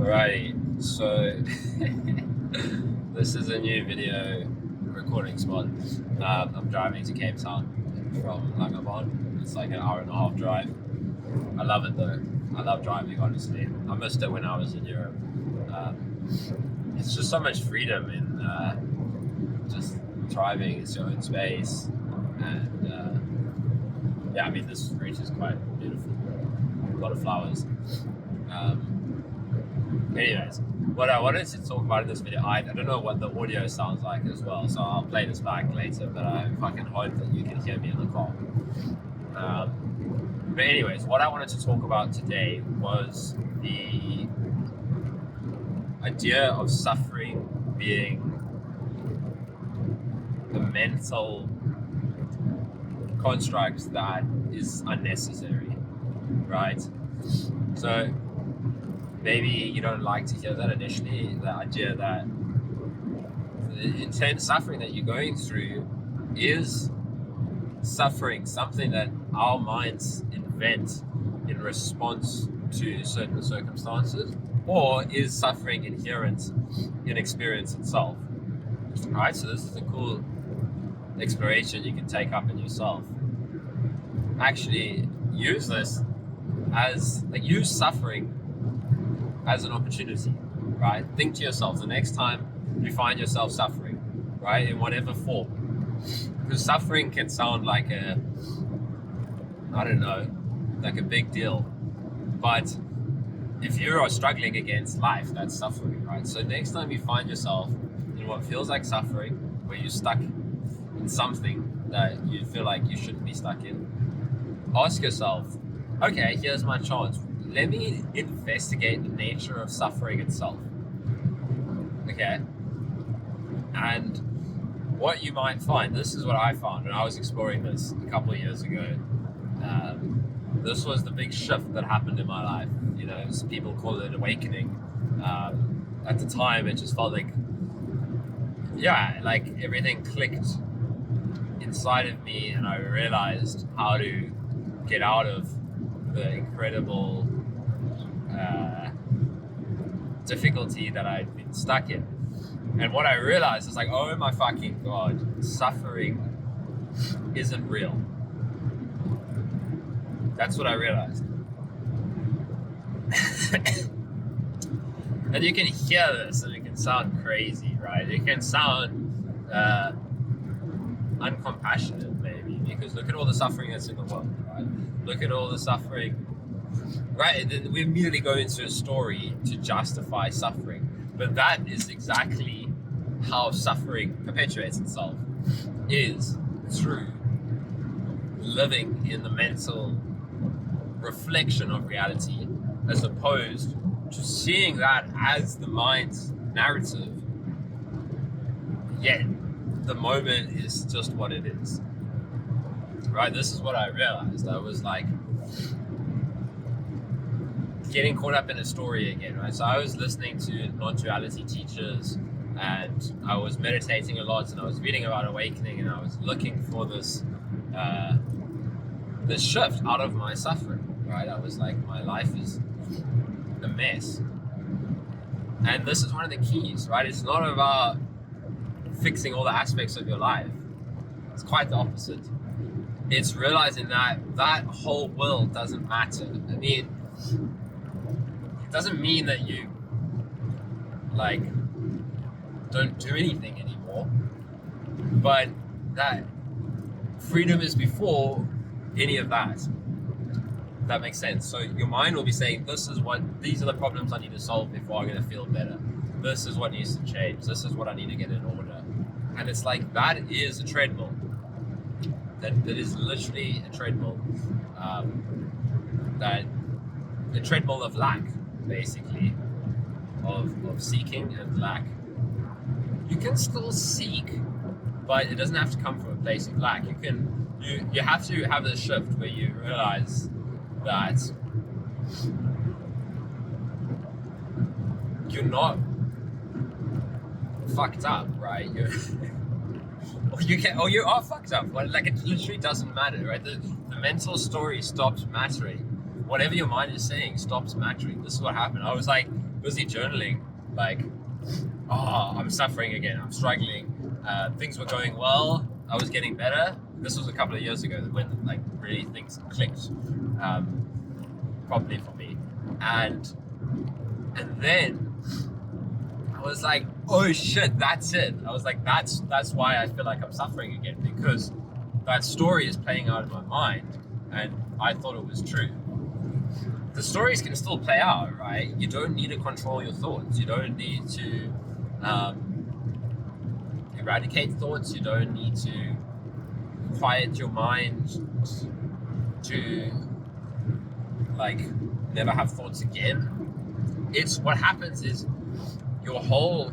Right, so this is a new video recording spot. I'm driving to Cape Town from Langabon. It's like an hour and a half drive. I love it though. I love driving, honestly. I missed it when I was in Europe. It's just so much freedom in just driving. It's your own space. And yeah, I mean, this route is quite beautiful. A lot of flowers. Anyways, what I wanted to talk about in this video, I don't know what the audio sounds like as well, so I'll play this back later, but I fucking hope that you can hear me in the car. But anyways, what I wanted to talk about today was the idea of suffering being a mental construct that is unnecessary, right? So maybe you don't like to hear that initially, the idea that the intense suffering that you're going through is suffering, something that our minds invent in response to certain circumstances, or is suffering inherent in experience itself, right? So this is a cool exploration you can take up in yourself. Actually use this as, like, use suffering as an opportunity, right? Think to yourself, the next time you find yourself suffering, right, in whatever form, because suffering can sound like a, I don't know, like a big deal, but if you are struggling against life, that's suffering, right? So next time you find yourself in what feels like suffering, where you're stuck in something that you feel like you shouldn't be stuck in, ask yourself, okay, here's my chance. Let me investigate the nature of suffering itself. Okay? And what you might find, this is what I found when I was exploring this a couple of years ago. This was the big shift that happened in my life. You know, people call it awakening. At the time, it just felt like, yeah, like everything clicked inside of me, and I realized how to get out of the incredible difficulty that I'd been stuck in. And what I realized is like, oh my fucking God, suffering isn't real. That's what I realized. And you can hear this and it can sound crazy, right? It can sound uncompassionate maybe, because look at all the suffering that's in the world, right? Look at all the suffering, right? We immediately go into a story to justify suffering, but that is exactly how suffering perpetuates itself, is through living in the mental reflection of reality, as opposed to seeing that as the mind's narrative, yet the moment is just what it is. Right, this is what I realized. I was like getting caught up in a story again, right? So I was listening to non-duality teachers, and I was meditating a lot, and I was reading about awakening, and I was looking for this this shift out of my suffering, right? I was like, my life is a mess. And this is one of the keys, right? It's not about fixing all the aspects of your life. It's quite the opposite. It's realizing that that whole world doesn't matter. I mean, it doesn't mean that you, like, don't do anything anymore, but that freedom is before any of that. That makes sense. So your mind will be saying, these are the problems I need to solve before I'm going to feel better. This is what needs to change. This is what I need to get in order. And it's like, that is a treadmill. That is literally a treadmill. A treadmill of lack, basically, of seeking and lack. You can still seek, but it doesn't have to come from a place of lack. You have to have this shift where you realize that you're not fucked up, right? Or you are fucked up. Like, it literally doesn't matter, right? The mental story stops mattering whatever your mind is saying stops mattering. This is what happened. I was like busy journaling, like, oh, I'm suffering again, I'm struggling. Things were going well, I was getting better. This was a couple of years ago when like really things clicked properly for me. And then I was like, oh shit, that's it. I was like, that's why I feel like I'm suffering again, because that story is playing out in my mind and I thought it was true. The stories can still play out, right? You don't need to control your thoughts. You don't need to eradicate thoughts. You don't need to quiet your mind to like never have thoughts again. It's what happens is your whole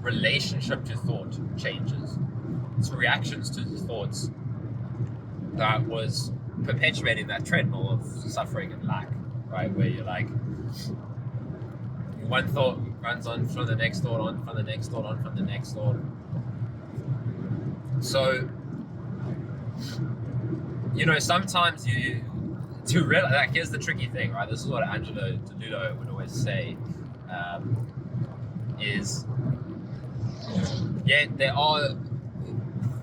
relationship to thought changes. It's reactions to the thoughts that was perpetuating that treadmill of suffering and lack, right? Where you're like, one thought runs on from the next thought, on from the next thought, on from the next thought. So, you know, sometimes to realize, like, here's the tricky thing, right? This is what Angelo DeLulo would always say, is, yeah, there are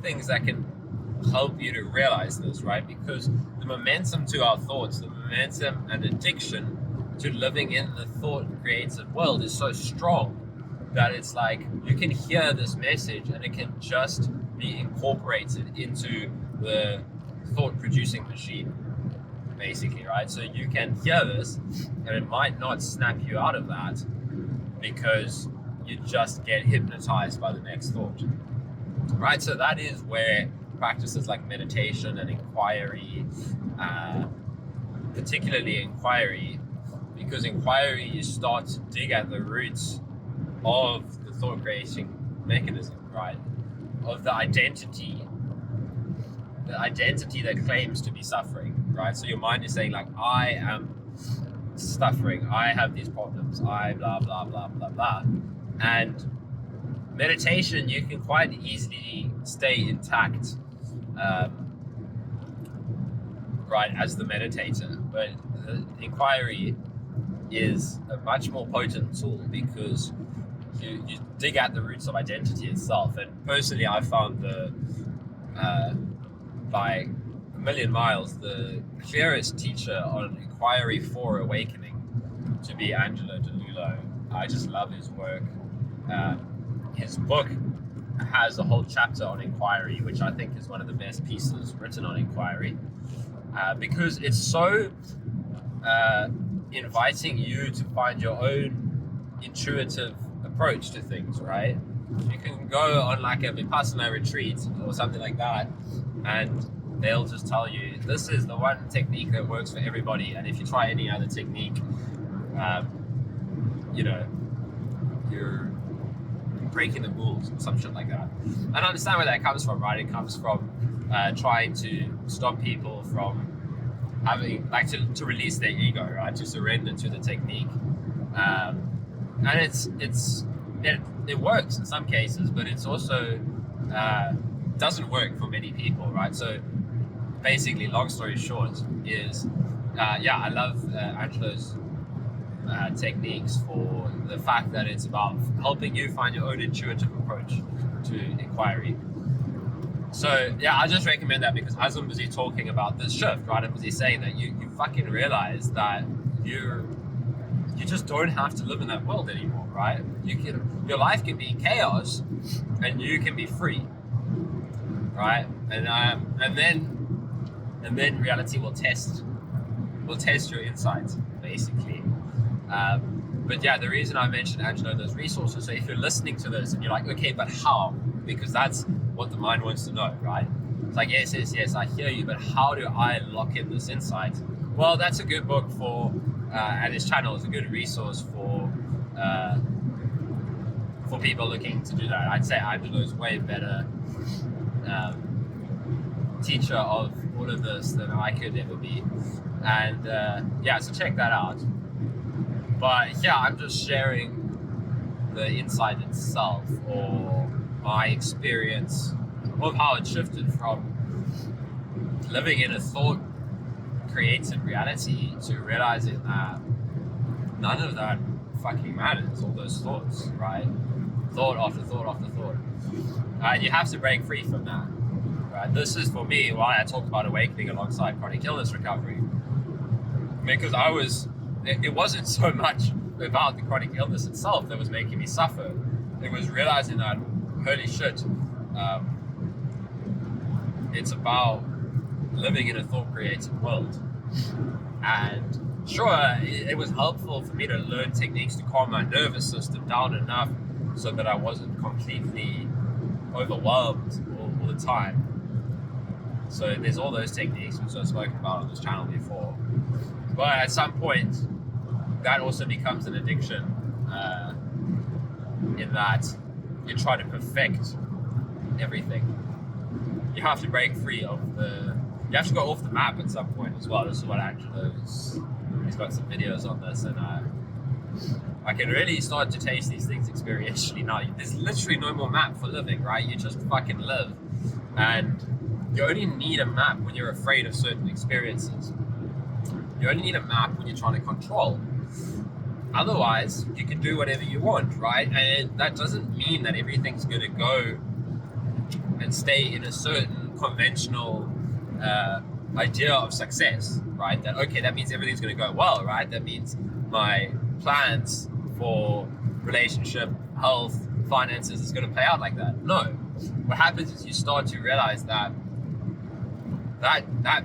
things that can help you to realize this, right? Because the momentum to our thoughts, the momentum and addiction to living in the thought creative world is so strong that it's like you can hear this message and it can just be incorporated into the thought producing machine, basically, right? So you can hear this and it might not snap you out of that because you just get hypnotized by the next thought, right? So that is where practices like meditation and inquiry, particularly inquiry, because inquiry, you start to dig at the roots of the thought creating mechanism, right? Of the identity that claims to be suffering, right? So your mind is saying like, I am suffering, I have these problems, I blah, blah, blah, blah, blah. And meditation, you can quite easily stay intact, right, as the meditator. But the inquiry is a much more potent tool because you dig at the roots of identity itself. And personally, I found by a million miles, the clearest teacher on inquiry for awakening to be Angelo DeLulo. I just love his work. His book has a whole chapter on inquiry, which I think is one of the best pieces written on inquiry, because it's so inviting you to find your own intuitive approach to things, right? You can go on like a Vipassana retreat or something like that, and they'll just tell you, this is the one technique that works for everybody, and if you try any other technique, you know, you're breaking the rules or some shit like that. And I understand where that comes from, right? It comes from trying to stop people from having, like, to release their ego, right? To surrender to the technique. And it works in some cases, but it's also doesn't work for many people, right? So basically, long story short, is I love Angelo's techniques for the fact that it's about helping you find your own intuitive approach to inquiry. So yeah, I just recommend that because as I'm busy talking about this shift, right, I'm busy saying that you fucking realize that you just don't have to live in that world anymore, right? Your life can be chaos and you can be free, right? And then reality will test your insights, basically. But yeah, the reason I mentioned Angelo and those resources, so if you're listening to this and you're like, okay, but how? Because that's what the mind wants to know, right? It's like, yes, I hear you, but how do I lock in this insight? Well, that's a good book for, and his channel is a good resource for people looking to do that. I'd say Angelo's way better teacher of all of this than I could ever be. And so check that out. But yeah, I'm just sharing the insight itself or my experience of how it shifted from living in a thought created reality to realizing that none of that fucking matters, all those thoughts, right? Thought after thought after thought. And you have to break free from that, right? This is, for me, why I talk about awakening alongside chronic illness recovery. Because it wasn't so much about the chronic illness itself that was making me suffer. It was realizing that, holy shit, it's about living in a thought-created world. And sure, it was helpful for me to learn techniques to calm my nervous system down enough so that I wasn't completely overwhelmed all the time. So there's all those techniques which I've spoken about on this channel before. But at some point, that also becomes an addiction, in that you try to perfect everything. You have to break free of you have to go off the map at some point as well. This is what Angelo's, he's got some videos on this, and I can really start to taste these things experientially now. There's literally no more map for living, right? You just fucking live. And you only need a map when you're afraid of certain experiences. You only need a map when you're trying to control. Otherwise, you can do whatever you want, right? And that doesn't mean that everything's going to go and stay in a certain conventional idea of success, right? That, okay, that means everything's going to go well, right? That means my plans for relationship, health, finances is going to play out like that. No. What happens is you start to realize that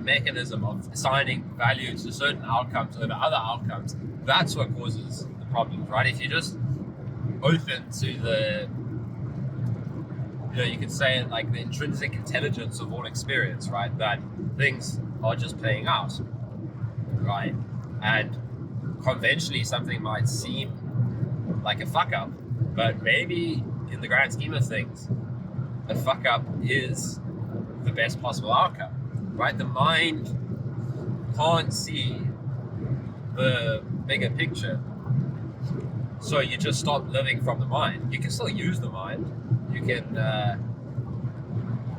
mechanism of assigning value to certain outcomes over other outcomes, that's what causes the problems, right? If you're just open to the, you could say it like the intrinsic intelligence of all experience, right? That things are just playing out, right? And conventionally something might seem like a fuck up, but maybe in the grand scheme of things, a fuck up is the best possible outcome, right? The mind can't see the bigger picture, so you just stop living from the mind. You can still use the mind, you can,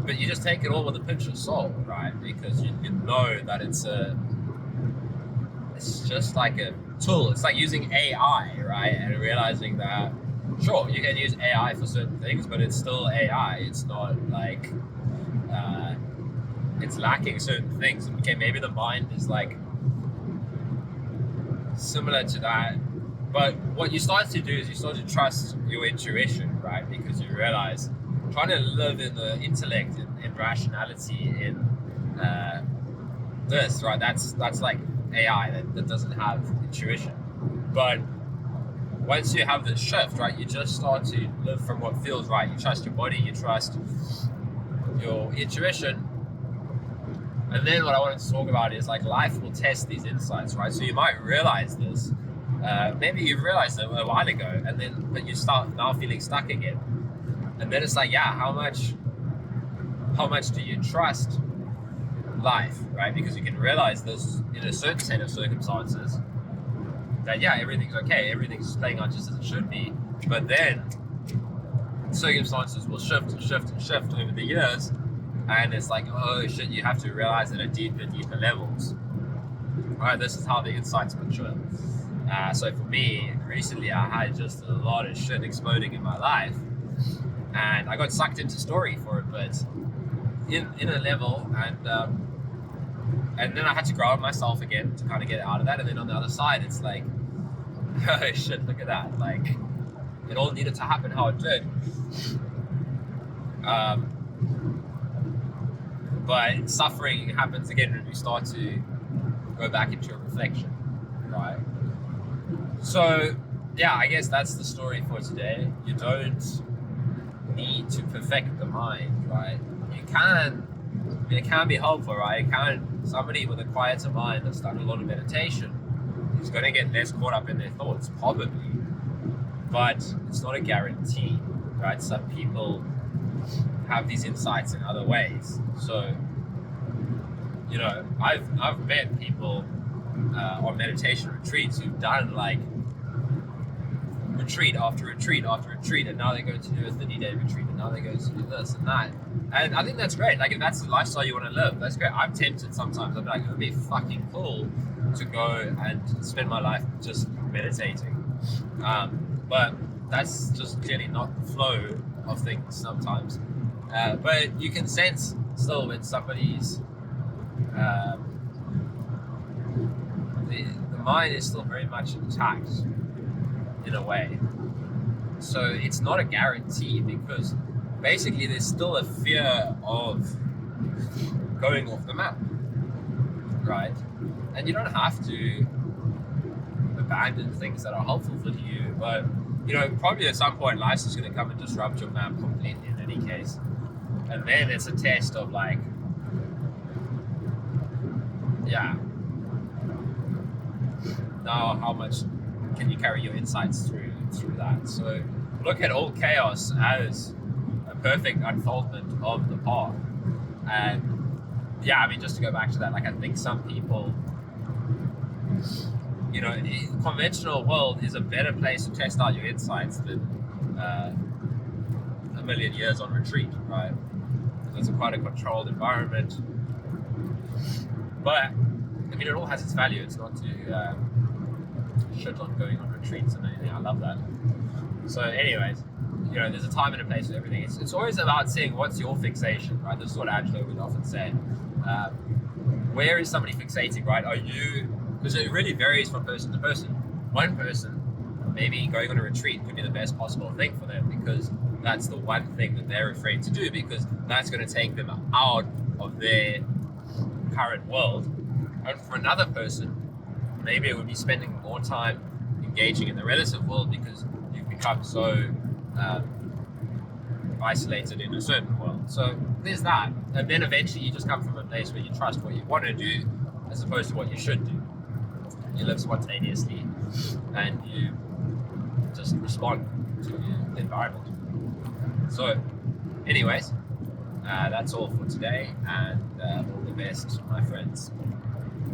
but you just take it all with a pinch of salt, right? Because you know that it's just like a tool. It's like using AI, right? And realizing that, sure, you can use AI for certain things, but it's still AI. It's not like, it's lacking certain things. Okay, maybe the mind is like similar to that. But what you start to do is you start to trust your intuition, right? Because you realize trying to live in the intellect, in rationality, in this, right? That's like AI that doesn't have intuition. But once you have this shift, right, you just start to live from what feels right. You trust your body, you trust your intuition. And then what I wanted to talk about is like life will test these insights, right? So you might realize this. Maybe you realized it a while ago, but you start now feeling stuck again. And then it's like, yeah, how much do you trust life, right? Because you can realize this in a certain set of circumstances that, yeah, everything's okay, everything's playing out just as it should be. But then circumstances will shift and shift and shift over the years. And it's like, oh shit, you have to realize it at deeper levels. Right, this is how the insights mature. So for me, recently I had just a lot of shit exploding in my life. And I got sucked into story for a bit, in a level, and then I had to ground myself again to kind of get out of that. And then on the other side, it's like, oh shit, look at that. Like, it all needed to happen how it did. But suffering happens again when we start to go back into a reflection, right? So, yeah, I guess that's the story for today. You don't need to perfect the mind, right? It can be helpful, right? Somebody with a quieter mind that's done a lot of meditation is going to get less caught up in their thoughts, probably. But it's not a guarantee, right? Some people have these insights in other ways. So, I've met people on meditation retreats who've done like retreat after retreat after retreat, and now they go to do a 30-day retreat, and now they go to do this and that. And I think that's great. Like, if that's the lifestyle you want to live, that's great. I'm tempted sometimes. I'm like, it would be fucking cool to go and spend my life just meditating. But that's just clearly not the flow of things sometimes. But you can sense still when somebody's the mind is still very much intact in a way. So it's not a guarantee, because basically there's still a fear of going off the map, right? And you don't have to abandon things that are helpful for you, but probably at some point life's just going to come and disrupt your map completely in any case. And then it's a test of like, now how much can you carry your insights through that? So look at all chaos as a perfect unfoldment of the path. And just to go back to that, like, I think some people, the conventional world is a better place to test out your insights than a million years on retreat, right? It's quite a controlled environment. But it all has its value. It's not to shit on going on retreats and anything. I love that. So anyways, there's a time and a place for everything. It's always about seeing what's your fixation, right? This is what Angelo would often say. Where is somebody fixating, right? Are you, because it really varies from person to person. One person, maybe going on a retreat could be the best possible thing for them, because that's the one thing that they're afraid to do, because that's going to take them out of their current world. And for another person, maybe it would be spending more time engaging in the relative world, because you've become so isolated in a certain world. So there's that. And then eventually you just come from a place where you trust what you want to do as opposed to what you should do. You live spontaneously and you just respond to the environment. So anyways, that's all for today, and all the best, my friends.